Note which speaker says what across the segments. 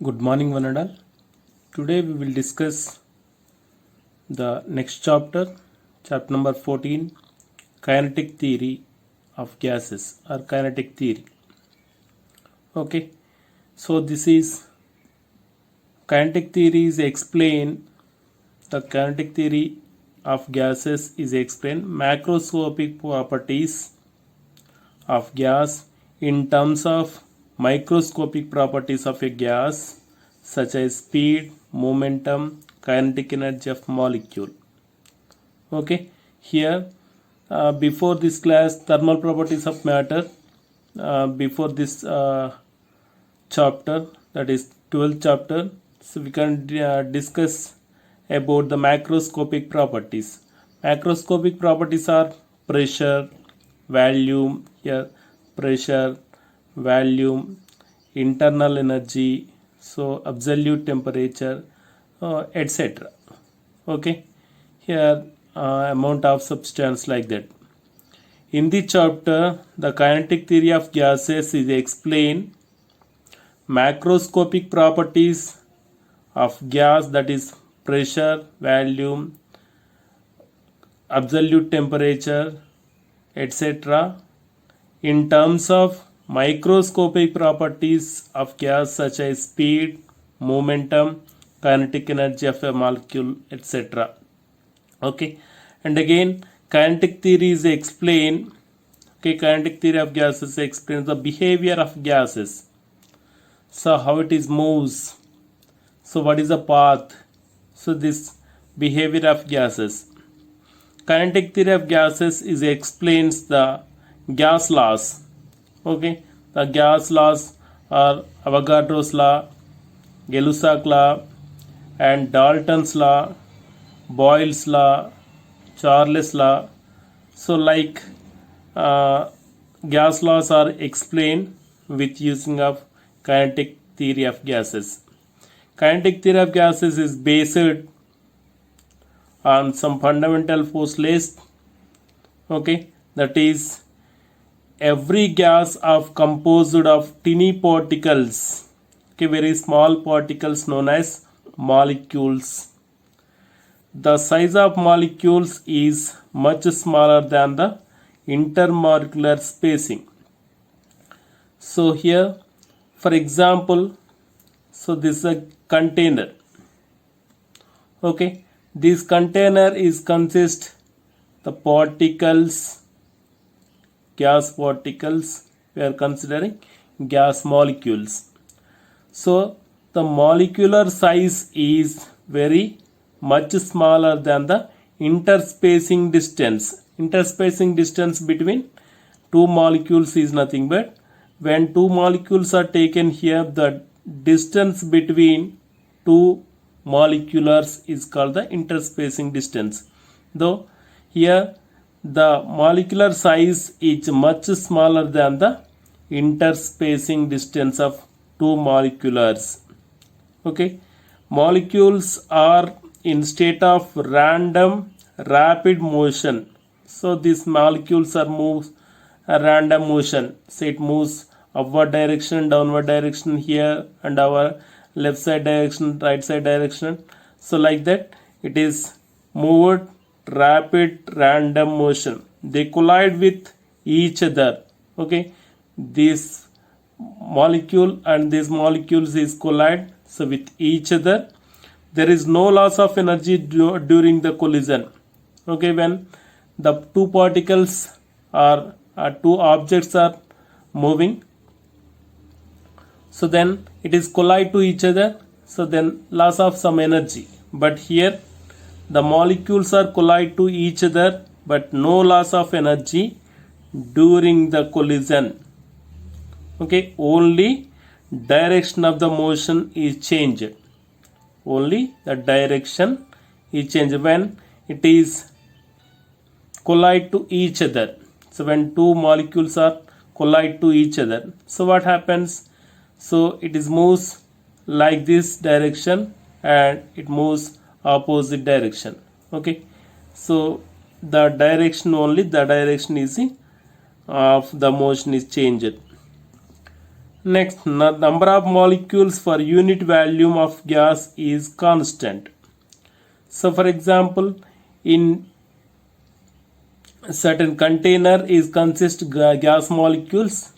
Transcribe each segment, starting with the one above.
Speaker 1: Good morning, one and all. Today we will discuss the next chapter, chapter number 14, kinetic theory of gases or kinetic theory. Okay, so this is kinetic theory is explain the kinetic theory of gases is explain macroscopic properties of gas in terms of microscopic properties of a gas such as speed, momentum, kinetic energy of molecule. Okay, here before this class thermal properties of matter, before this chapter, that is 12th chapter, so we can discuss about the macroscopic properties. Macroscopic properties are pressure, volume, here pressure, volume, internal energy, so absolute temperature, etc. Okay, here amount of substance like that. In the chapter, the kinetic theory of gases is explained macroscopic properties of gas, that is pressure, volume, absolute temperature, etc. in terms of microscopic properties of gas such as speed, momentum, kinetic energy of a molecule, etc. Okay, and again kinetic theory is explained. Okay, kinetic theory of gases explains the behavior of gases. So how it is moves. So what is the path? So this behavior of gases. Kinetic theory of gases is explains the gas laws. Okay, the gas laws are Avogadro's law, Gay-Lussac law, and Dalton's law, Boyle's law, Charles law. So like gas laws are explained with using of kinetic theory of gases. Kinetic theory of gases is based on some fundamental force laws. Okay, that is every gas of composed of tiny particles, okay, very small particles known as molecules. The size of molecules is much smaller than the intermolecular spacing. So here, for example, so this is a container. Okay, this container is consist the particles, gas particles. We are considering gas molecules. So the molecular size is very much smaller than the interspacing distance. Interspacing distance between two molecules is nothing but when two molecules are taken here, the distance between two moleculars is called the interspacing distance. Though here the molecular size is much smaller than the interspacing distance of two moleculars. Okay, molecules are in state of random rapid motion. So these molecules are moves a random motion. So it moves upward direction, downward direction here, and our left side direction, right side direction. So like that it is moved rapid random motion. They collide with each other. Okay, this molecule and these molecules is collide so with each other. There is no loss of energy during the collision. Okay, when the two particles are two objects are moving, so then it is collide to each other, so then loss of some energy. But here the molecules are collide to each other but no loss of energy during the collision. Okay, only direction of the motion is changed. Only the direction is changed when it is collide to each other. So when two molecules are collide to each other, so what happens? So it is moves like this direction and it moves opposite direction. Okay, so the direction only the direction is of the motion is changed. Next, number of molecules per unit volume of gas is constant. So for example, in certain container is consist gas molecules,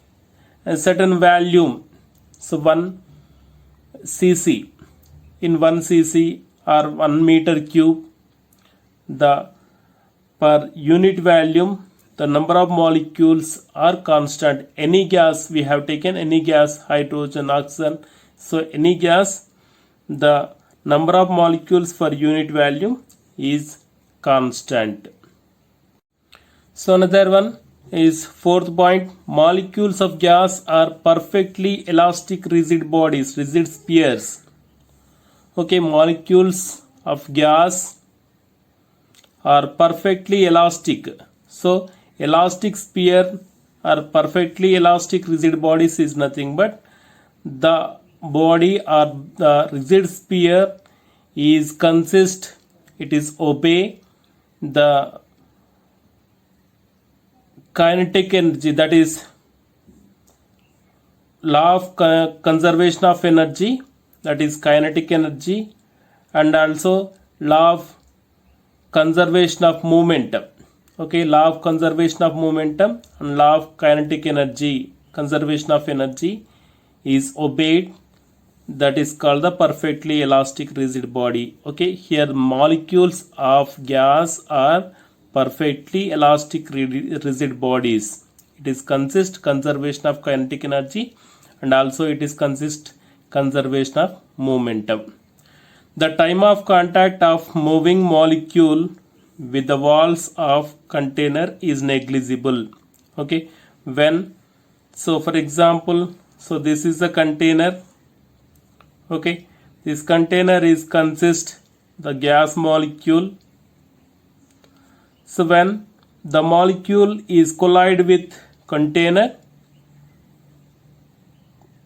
Speaker 1: a certain volume, so 1 cc, in 1 cc or 1 meter cube, the per unit volume the number of molecules are constant. Any gas, we have taken any gas, hydrogen, oxygen, so any gas, the number of molecules per unit volume is constant. So another one is fourth point, molecules of gas are perfectly elastic rigid bodies, rigid spheres. Okay, molecules of gas are perfectly elastic. So elastic sphere or perfectly elastic rigid bodies is nothing but the body or the rigid sphere is consist, it is obey the kinetic energy, that is law of conservation of energy, that is kinetic energy, and also law of conservation of momentum. Okay, law of conservation of momentum and law of kinetic energy, conservation of energy is obeyed, that is called the perfectly elastic rigid body. Okay, here molecules of gas are perfectly elastic rigid bodies. It is consist conservation of kinetic energy and also it is consist conservation of momentum. The time of contact of moving molecule with the walls of container is negligible. Okay, when, so for example, so this is the container. Okay, this container is consist the gas molecule. So when the molecule is collide with container,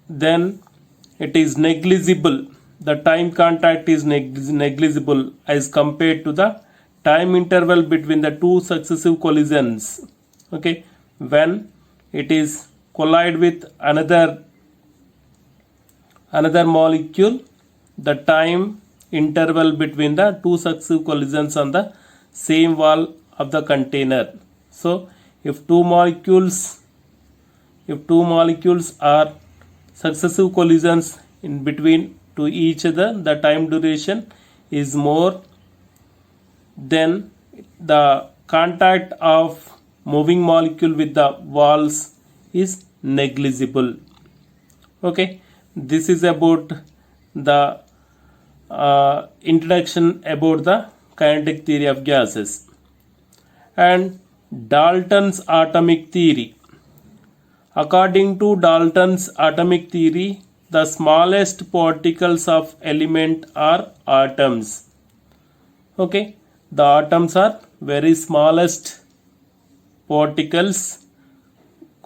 Speaker 1: then it is negligible, the time contact is negligible as compared to the time interval between the two successive collisions. Okay, when it is collide with another molecule, the time interval between the two successive collisions on the same wall of the container. So if two molecules are successive collisions in between to each other, the time duration is more, then the contact of moving molecule with the walls is negligible. Okay, this is about the introduction about the kinetic theory of gases. And Dalton's atomic theory. According to Dalton's atomic theory, the smallest particles of element are atoms. Okay, the atoms are very smallest particles,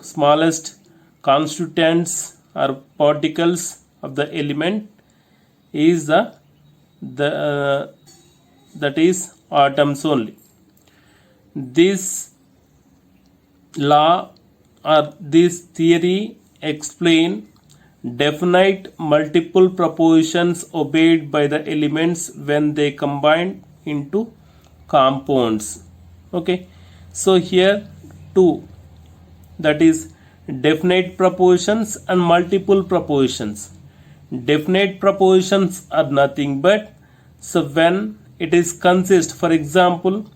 Speaker 1: smallest constituents or particles of the element is that is atoms only. This law or this theory explain definite multiple propositions obeyed by the elements when they combine into compounds. Okay, so here two, that is definite propositions and multiple propositions. Definite propositions are nothing but, so when it is consist, for example,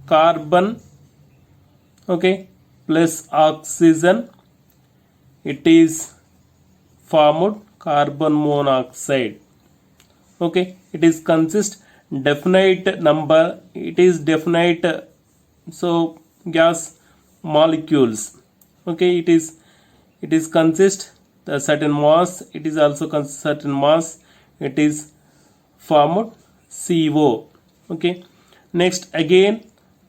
Speaker 1: carbon, okay, plus oxygen, it is formed carbon monoxide. Okay, it is consist definite number, it is definite, so gas molecules. Okay, it is consist the certain mass, it is also certain mass, it is formed CO. Okay, next again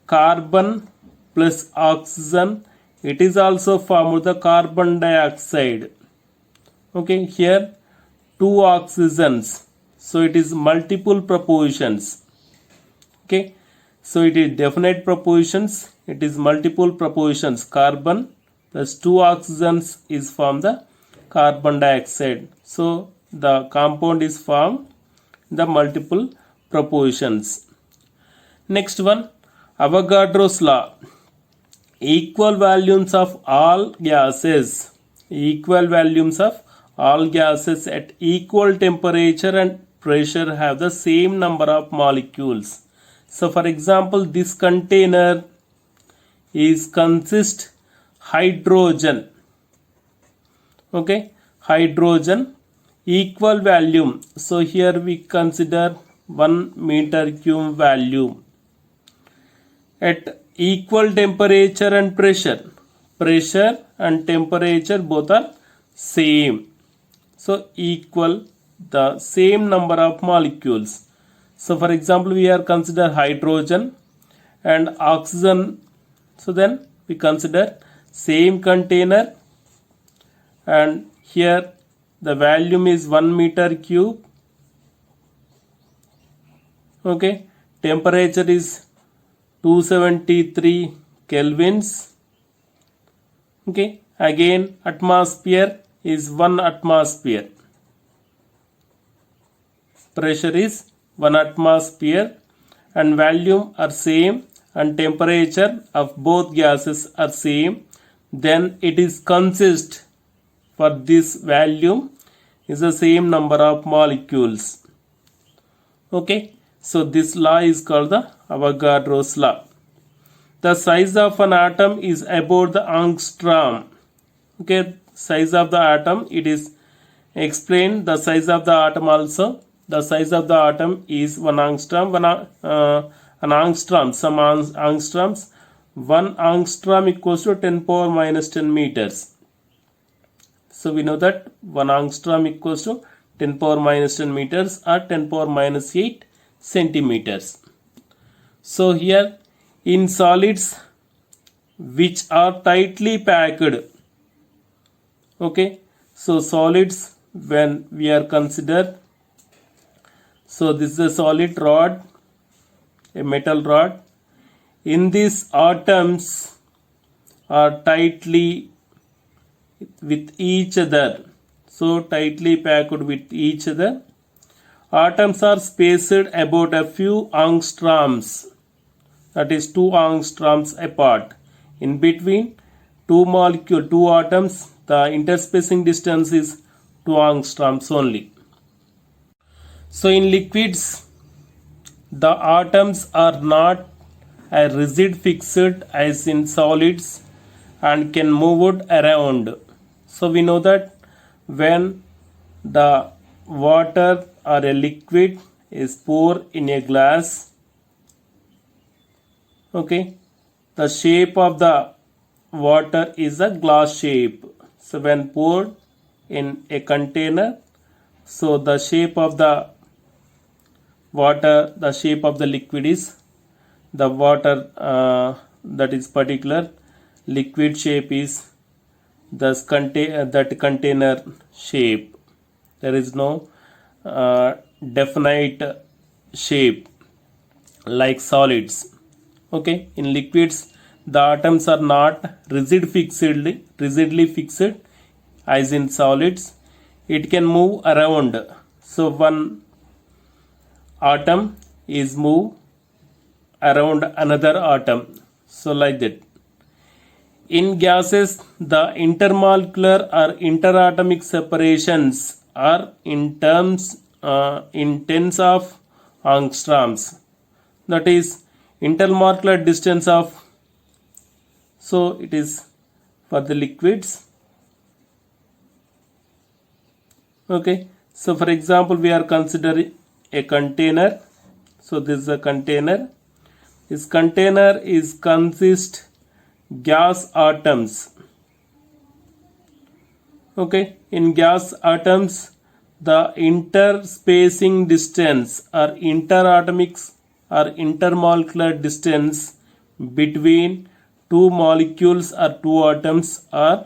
Speaker 1: carbon plus oxygen, it is also formed the carbon dioxide. Okay, here two oxygens, so it is multiple propositions. Okay, so it is definite propositions, it is multiple propositions. Carbon plus two oxygens is from the carbon dioxide. So the compound is formed in the multiple proportions. Next one, Avogadro's law. Equal volumes of all gases at equal temperature and pressure have the same number of molecules. So for example, this container consists hydrogen. Okay, hydrogen, equal volume. So here we consider 1 meter cube volume at equal temperature and pressure. Pressure and temperature both are same. So equal, the same number of molecules. So for example, we are consider hydrogen and oxygen. So then we consider same container, and here the volume is 1 meter cube. Okay, temperature is 273 kelvins. Okay, again atmosphere is 1 atmosphere. Pressure is 1 atmosphere and volume are same and temperature of both gases are same. Then it is consist for this volume is the same number of molecules. Okay, so this law is called the Avogadro's law. The size of an atom is about the angstrom. Okay, size of the atom, it is explained the size of the atom also. The size of the atom is 1 angstrom. An angstrom, some angstroms. 1 angstrom equals to 10 power minus 10 meters. So we know that 1 angstrom equals to 10 power minus 10 meters or 10 power minus 8 centimeters. So here in solids which are tightly packed. Okay, so solids when we are considered, so this is a solid rod, a metal rod. In these atoms are tightly with each other, so tightly packed with each other. Atoms are spaced about a few angstroms, that is 2 angstroms apart. In between two atoms, the interspacing distance is 2 angstroms only. So in liquids, the atoms are not a rigid fixed as in solids and can move it around. So we know that when the water or a liquid is poured in a glass, okay, the shape of the water is a glass shape. So when poured in a container, so the shape of the water, the shape of the liquid is the water, that is particular liquid shape is that container shape. There is no definite shape like solids. Okay, in liquids the atoms are not rigidly fixed as in solids. It can move around. So one atom is move around another atom. So like that. In gases, the intermolecular or interatomic separations are in tens of angstroms. That is intermolecular distance of, so it is for the liquids. Okay, so for example, we are considering a container. So this is a container. This container consists gas atoms. Okay, in gas atoms, the interspacing distance or interatomic or intermolecular distance between two molecules or two atoms are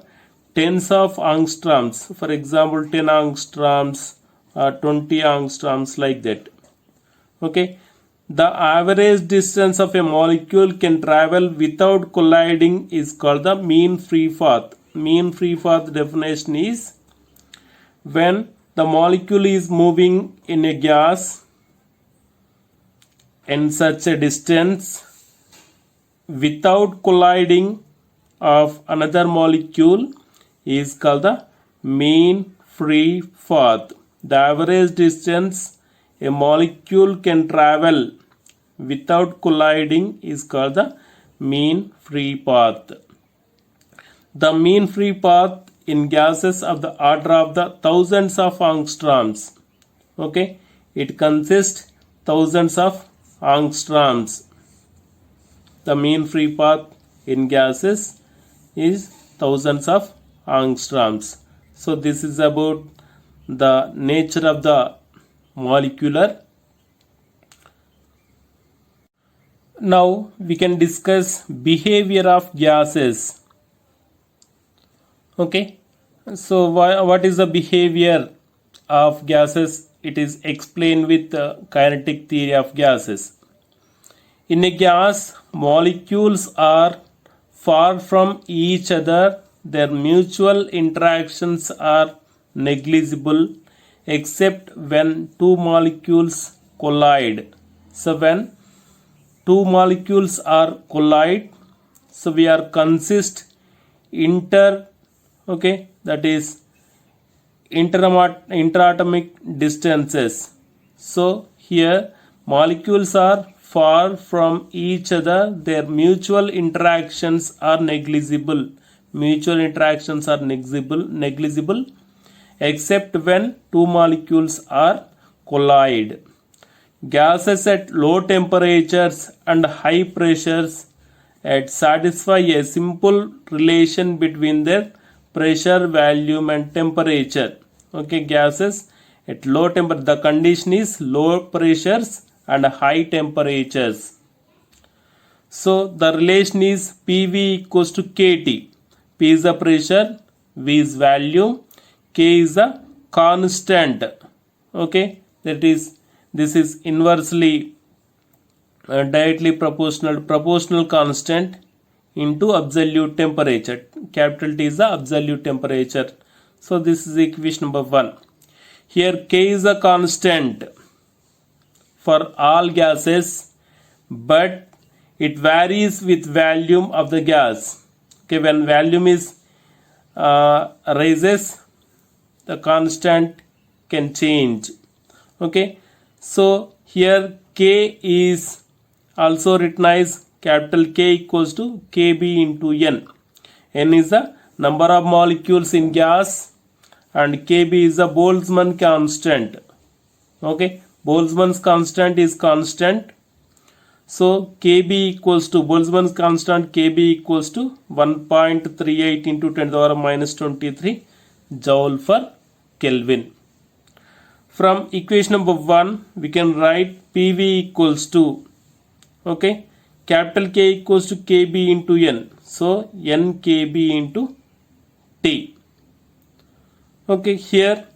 Speaker 1: tens of angstroms. For example, 10 angstroms or 20 angstroms, like that. Okay, the average distance of a molecule can travel without colliding is called the mean free path. Mean free path definition is when the molecule is moving in a gas in such a distance without colliding of another molecule is called the mean free path. The average distance a molecule can travel without colliding is called the mean free path. The mean free path in gases of the order of the thousands of angstroms. Okay, it consists thousands of angstroms. The mean free path in gases is thousands of angstroms. So this is about the nature of the molecular. Now we can discuss behavior of gases. Okay, so what is the behavior of gases? It is explained with the kinetic theory of gases. In a gas, molecules are far from each other. Their mutual interactions are negligible except when two molecules collide. So when two molecules are collide, so we are consist that is interatomic distances. So here molecules are far from each other, their mutual interactions are negligible. Mutual interactions are negligible except when two molecules are collide. Gases at low temperatures and high pressures satisfy a simple relation between their pressure, volume and temperature. Okay, gases at low temperature, the condition is low pressures and high temperatures. So the relation is PV equals to KT. P is the pressure, V is volume, K is the constant. Okay, this is inversely directly proportional constant into absolute temperature. Capital T is the absolute temperature. So this is equation number 1. Here K is a constant for all gases, but it varies with volume of the gas. Okay, when volume is rises, the constant can change. Okay, so here K is also written as capital K equals to KB into N. N is the number of molecules in gas and KB is the Boltzmann constant. Okay, Boltzmann's constant is constant. So KB equals to Boltzmann's constant, KB equals to 1.38 into 10 to the power minus 23 joule per Kelvin. From equation number 1 we can write PV equals to, okay, capital K equals to KB into N. So N KB into T. Okay, here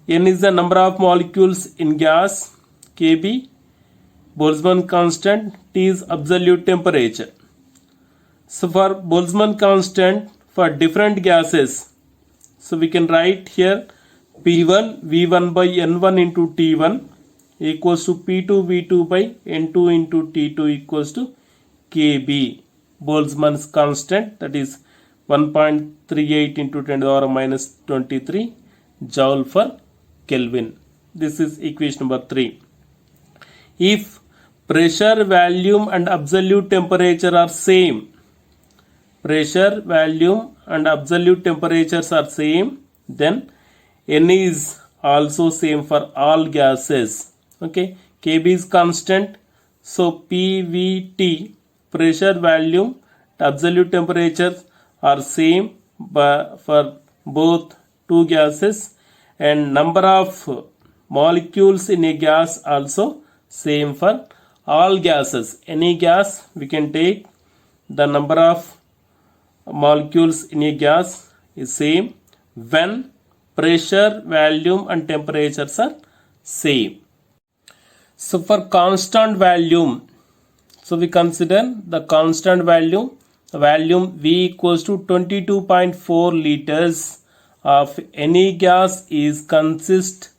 Speaker 1: N is the number of molecules in gas, KB Boltzmann constant, T is absolute temperature. So for Boltzmann constant for different gases, so we can write here P1 V1 by N1 into T1 equals to P2 V2 by N2 into T2 equals to KB, Boltzmann's constant, that is 1.38 into 10 to the power minus 23 joule per Kelvin. This is equation number 3. If pressure, volume and absolute temperature are same, pressure, volume and absolute temperatures are same, then N is also same for all gases. Okay, KB is constant, so PVT, pressure, volume, absolute temperatures are same for both two gases, and number of molecules in a gas also same for all gases. Any gas we can take, the number of molecules in a gas is same when pressure, volume and temperatures are same. So for constant volume, so we consider the constant volume V equals to 22.4 liters of any gas is consist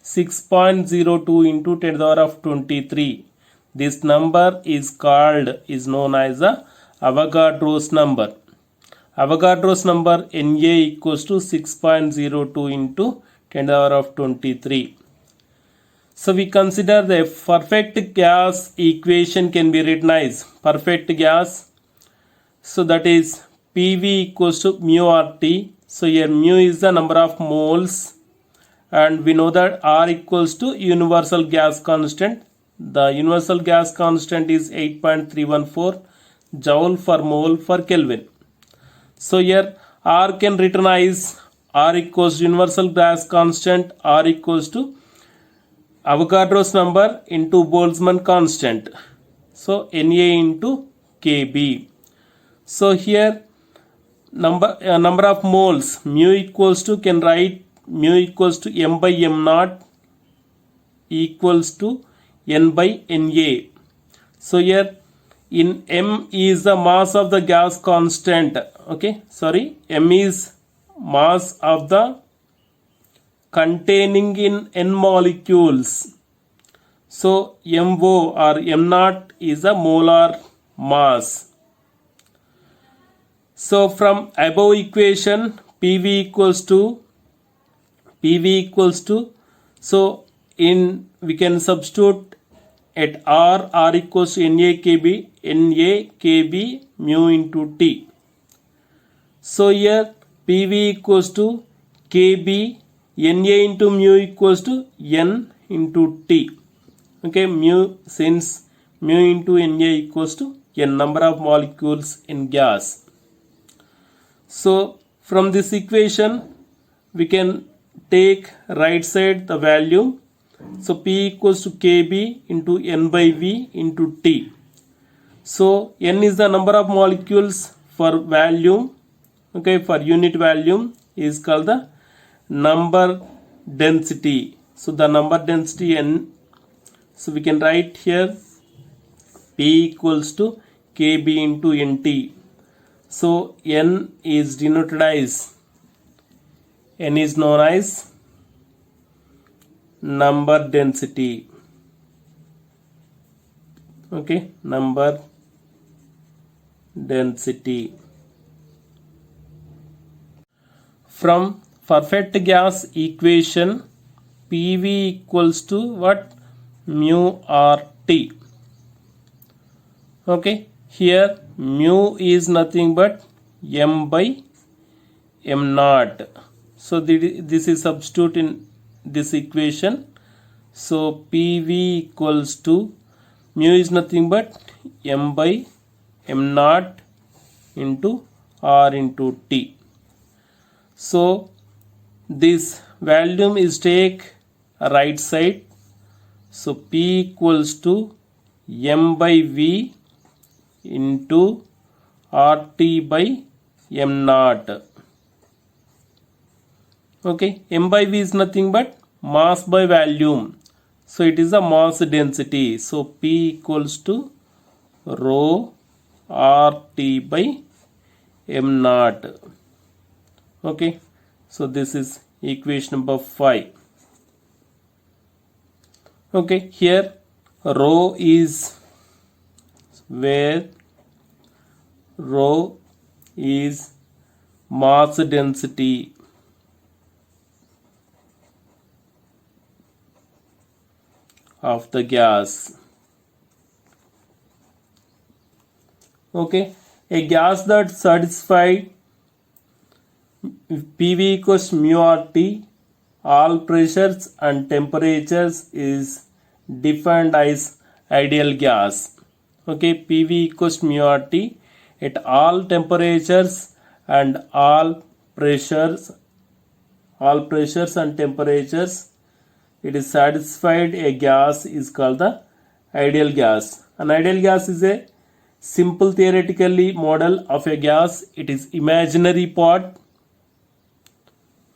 Speaker 1: 6.02 into 10 to the power of 23. This number is known as the Avogadro's number. Avogadro's number Na equals to 6.02 into 10 to the power of 23. So we consider the perfect gas equation can be written as perfect gas. So that is PV equals to mu RT. So here mu is the number of moles, and we know that R equals to universal gas constant. The universal gas constant is 8.314 joule per mole per Kelvin. So here R can written as R equals to universal gas constant, R equals to Avogadro's number into Boltzmann constant. So Na into Kb. So here number of moles, mu equals to, can write mu equals to m by m naught equals to n by Na. So here in m is the mass of the gas constant. Okay, sorry, m is mass of the containing in n molecules. So MO or m naught is a molar mass. So from above equation PV equals to, so in we can substitute at R equals to Na Kb mu into T. So here PV equals to Kb, Na into mu equals to N into T. Okay, mu, since mu into Na equals to N, number of molecules in gas. So from this equation we can take right side the value. So P equals to Kb into N by V into T. So N is the number of molecules for volume. Okay, for unit volume is called the number density. So the number density N. So we can write here P equals to Kb into Nt. So N is denoted as, N is known as number density. Okay, number density. From perfect gas equation, PV equals to what? Mu RT. Okay, here mu is nothing but m by m naught. So this is substitute in this equation. So PV equals to, mu is nothing but m by m naught into R into T. So this volume is take right side. So P equals to m by V into RT by m naught. Okay, m by V is nothing but mass by volume. So it is a mass density. So P equals to rho RT by m naught. Okay, so this is equation number 5. Okay, here rho is where rho is mass density. Of the gas. Okay, a gas that satisfied PV equals mu RT, all pressures and temperatures is defined as ideal gas. Okay, PV equals mu RT at all temperatures and all pressures and temperatures, it is satisfied a gas is called the ideal gas. An ideal gas is a simple theoretically model of a gas. It is imaginary part.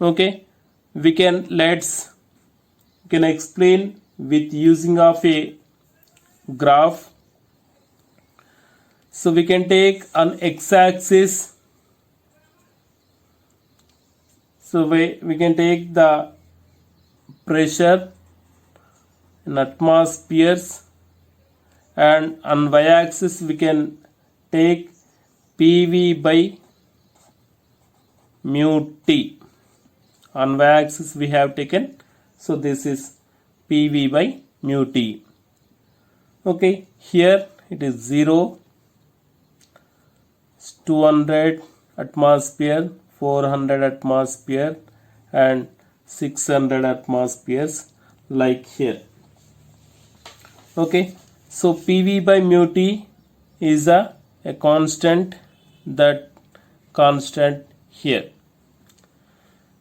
Speaker 1: Okay, we can explain with using of a graph. So we can take an x-axis. So we can take the pressure in atmospheres, and on y-axis we can take PV by mu T. On y-axis we have taken, so this is PV by mu T. Okay, here it is 0, 200 atmosphere, 400 atmosphere and 600 atmospheres, like here. Okay, so PV by mu T is a constant, that constant here.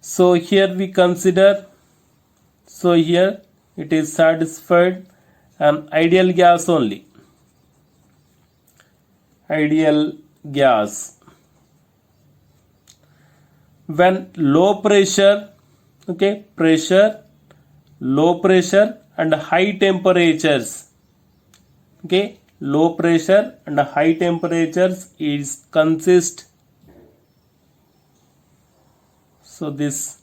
Speaker 1: So here we consider, so here it is satisfied an ideal gas only, ideal gas. When low pressure, okay, pressure, low pressure and high temperatures, okay, low pressure and high temperatures is consist, so this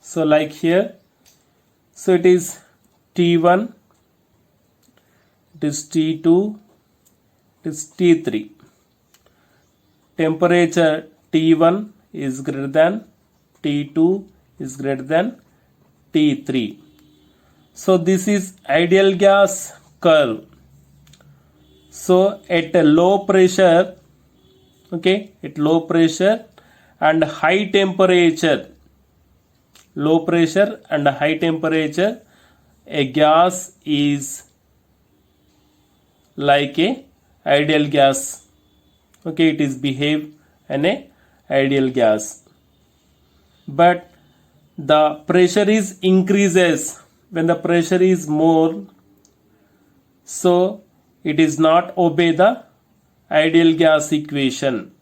Speaker 1: so like here, so it is T1, it is T2, it is T3. Temperature T1 is greater than T2 is greater than T3. So this is ideal gas curve. So at a low pressure, okay, at low pressure and high temperature, low pressure and high temperature, a gas is like a ideal gas. Okay, it is behave in a ideal gas. But the pressure is increases when the pressure is more, so it is not obey the ideal gas equation.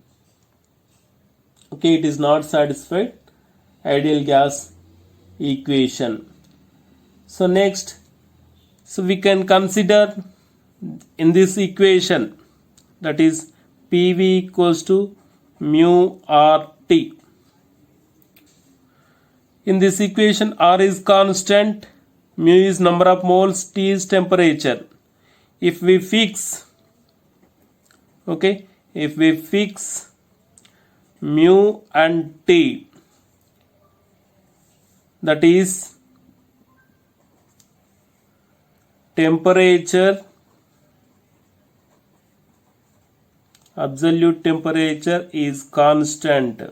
Speaker 1: Okay, it is not satisfied ideal gas equation. So next, so we can consider in this equation, that is PV equals to mu RT. In this equation, R is constant, mu is number of moles, T is temperature. If we fix, okay, if we fix mu and T, that is temperature, absolute temperature is constant.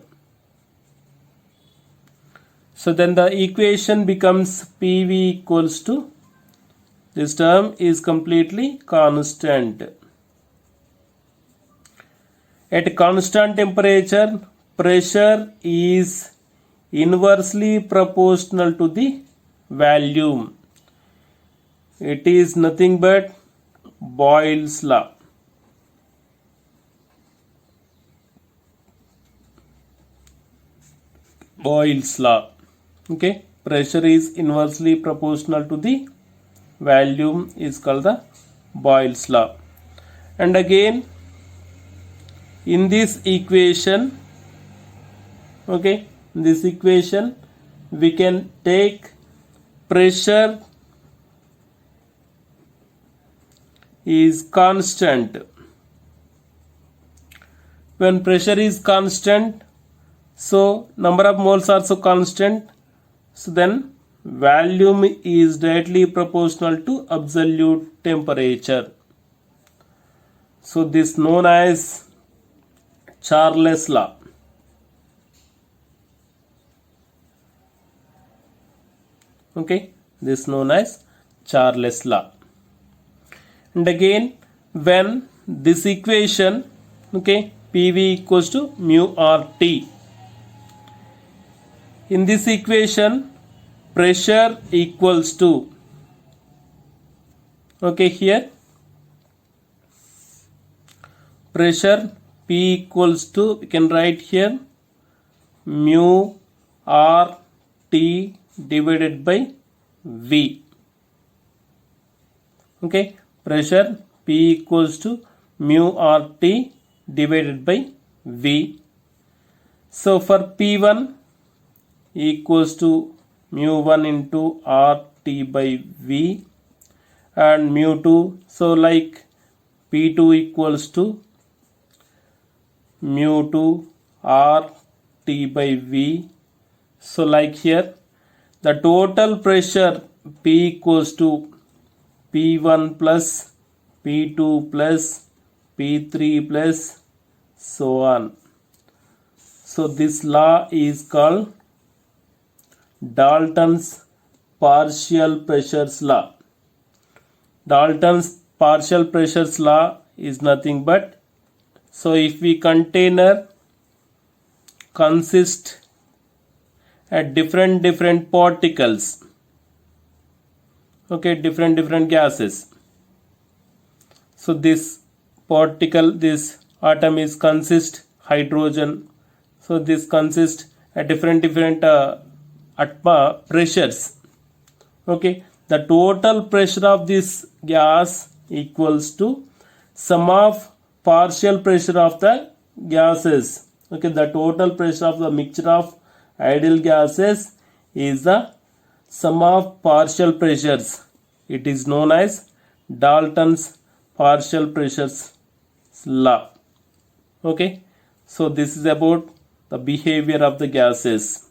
Speaker 1: So then the equation becomes PV equals to, this term is completely constant. At constant temperature, pressure is inversely proportional to the volume. It is nothing but Boyle's law. Boyle's law. Okay, pressure is inversely proportional to the volume is called the Boyle's law. And again, in this equation, okay, in this equation we can take pressure is constant. When pressure is constant, so number of moles are also constant, so then volume is directly proportional to absolute temperature. So this known as Charles law. Okay, this known as Charles law. And again, when this equation, okay, PV equals to mu RT, in this equation pressure equals to, okay, here pressure P equals to, we can write here mu RT divided by V. Okay, pressure P equals to mu RT divided by V. So for P1 equals to mu 1 into RT by V, and mu 2, so like P2 equals to mu 2 RT by V. So like here the total pressure P equals to P1 plus P2 plus P3 plus so on. So this law is called Dalton's partial pressures law. Dalton's partial pressures law is nothing but, so if we container consist at different particles, okay, different gases, so this particle, this atom is consist hydrogen, so this consists at different pressures, okay, the total pressure of this gas equals to sum of partial pressure of the gases, okay, the total pressure of the mixture of ideal gases is the sum of partial pressures. It is known as Dalton's partial pressures law. Okay, so this is about the behavior of the gases.